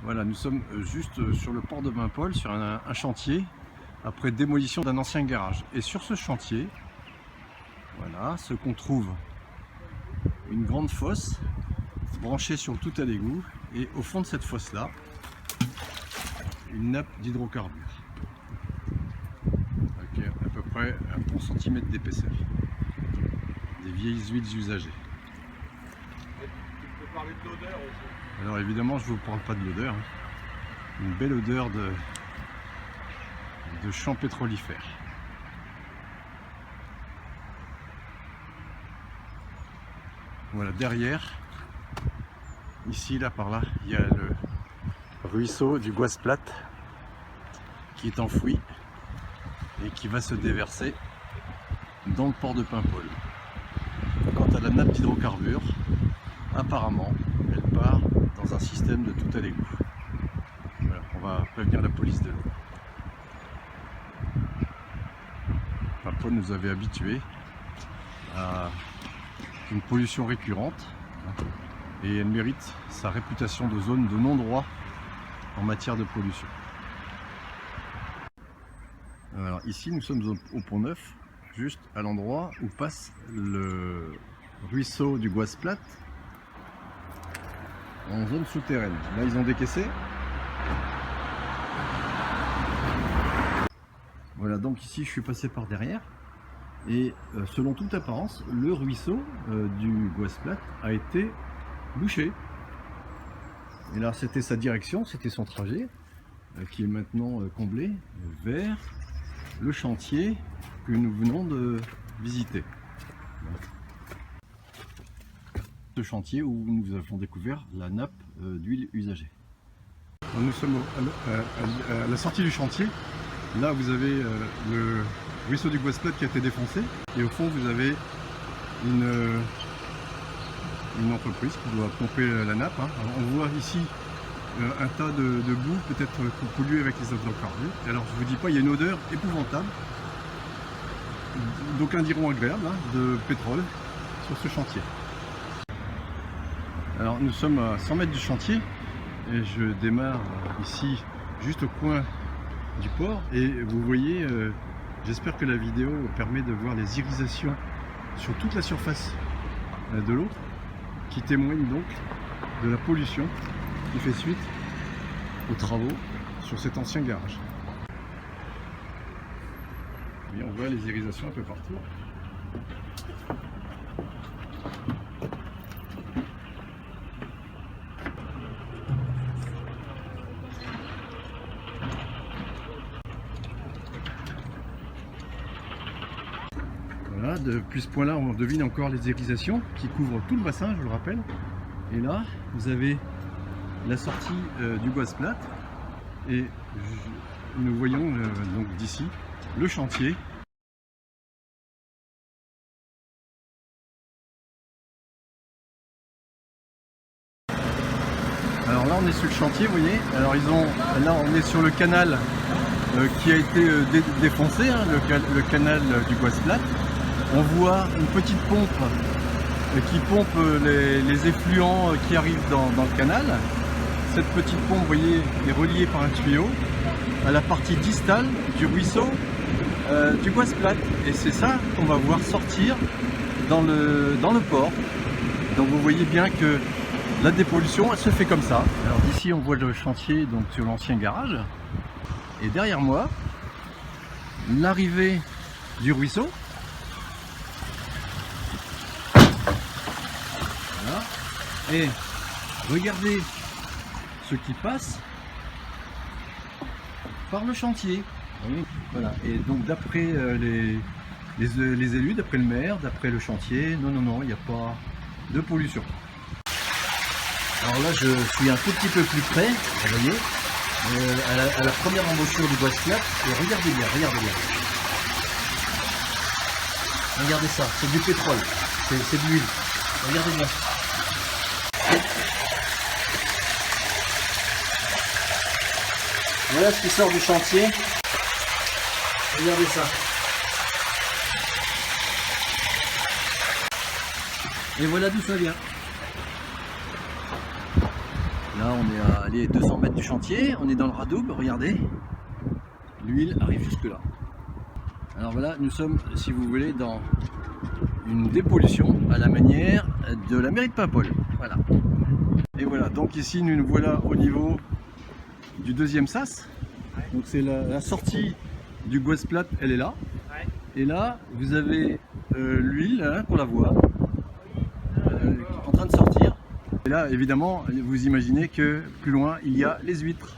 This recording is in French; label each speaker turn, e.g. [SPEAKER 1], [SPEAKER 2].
[SPEAKER 1] Voilà, nous sommes juste sur le port de Bain-Paul, sur un chantier, après démolition d'un ancien garage. Et sur ce chantier, voilà, ce qu'on trouve, une grande fosse branchée sur le tout à l'égout, et au fond de cette fosse-là, une nappe d'hydrocarbures. Okay, à peu près un bon centimètre d'épaisseur. Des vieilles huiles usagées.
[SPEAKER 2] Tu peux parler de l'odeur aussi.
[SPEAKER 1] Alors évidemment, je ne vous parle pas de l'odeur. Hein. Une belle odeur de champs pétrolifères. Voilà, derrière, ici, là, par là, il y a le ruisseau du Goisplat qui est enfoui et qui va se déverser dans le port de Paimpol. Quant à la nappe d'hydrocarbures, apparemment, elle part dans un système de tout à l'égout. Voilà, on va prévenir la police de l'eau. Paimpol nous avait habitués à une pollution récurrente et elle mérite sa réputation de zone de non-droit en matière de pollution. Alors ici nous sommes au Pont Neuf, juste à l'endroit où passe le ruisseau du Goisplat en zone souterraine. Là ils ont décaissé. Voilà, donc ici je suis passé par derrière et selon toute apparence le ruisseau du Goisplat a été bouché. Et là c'était sa direction, c'était son trajet qui est maintenant comblé vers le chantier que nous venons de visiter. Ce chantier où nous avons découvert la nappe d'huile usagée. Nous sommes à la sortie du chantier. Là vous avez le ruisseau du Goisplat qui a été défoncé et au fond vous avez une entreprise qui doit pomper la nappe. Hein. Alors, on voit ici un tas de boue, peut-être pollué avec les hydrocarbures. Et alors je vous dis pas, il y a une odeur épouvantable, d'aucuns diront agréable, hein, de pétrole sur ce chantier. Alors nous sommes à 100 mètres du chantier et je démarre ici juste au coin du port et vous voyez, j'espère que la vidéo permet de voir les irisations sur toute la surface de l'eau qui témoignent donc de la pollution qui fait suite aux travaux sur cet ancien garage. Et on voit les irisations un peu partout. Voilà, depuis ce point-là, on devine encore les irisations qui couvrent tout le bassin, je vous le rappelle. Et là, vous avez la sortie du Goisplat et nous voyons donc d'ici le chantier. Alors là on est sur le chantier, vous voyez. Alors là on est sur le canal qui a été défoncé, hein, le canal du Goisplat. On voit une petite pompe qui pompe les effluents qui arrivent dans le canal. Cette petite pompe, vous voyez, est reliée par un tuyau à la partie distale du ruisseau du Goisplat. Et c'est ça qu'on va voir sortir dans le port. Donc vous voyez bien que la dépollution, elle se fait comme ça. Alors d'ici, on voit le chantier donc sur l'ancien garage. Et derrière moi, l'arrivée du ruisseau. Voilà. Et regardez ce qui passe par le chantier. Voilà. Et donc d'après les élus, d'après le maire, d'après le chantier, non, il n'y a pas de pollution. Alors là je suis un tout petit peu plus près, vous voyez, à la première embouchure du Goisplat, et regardez bien. Regardez ça, c'est du pétrole, c'est de l'huile, regardez bien. Voilà ce qui sort du chantier. Regardez ça. Et voilà d'où ça vient. Là on est à allez, 200 mètres du chantier, on est dans le Radoub, regardez. L'huile arrive jusque là. Alors voilà, nous sommes, si vous voulez, dans une dépollution à la manière de la mairie de Paimpol. Voilà. Et voilà, donc ici nous voilà au niveau du deuxième sas. Donc c'est la sortie du Goisplat, elle est là. Et là, vous avez l'huile, hein, qu'on la voit, en train de sortir. Et là, évidemment, vous imaginez que plus loin, il y a les huîtres.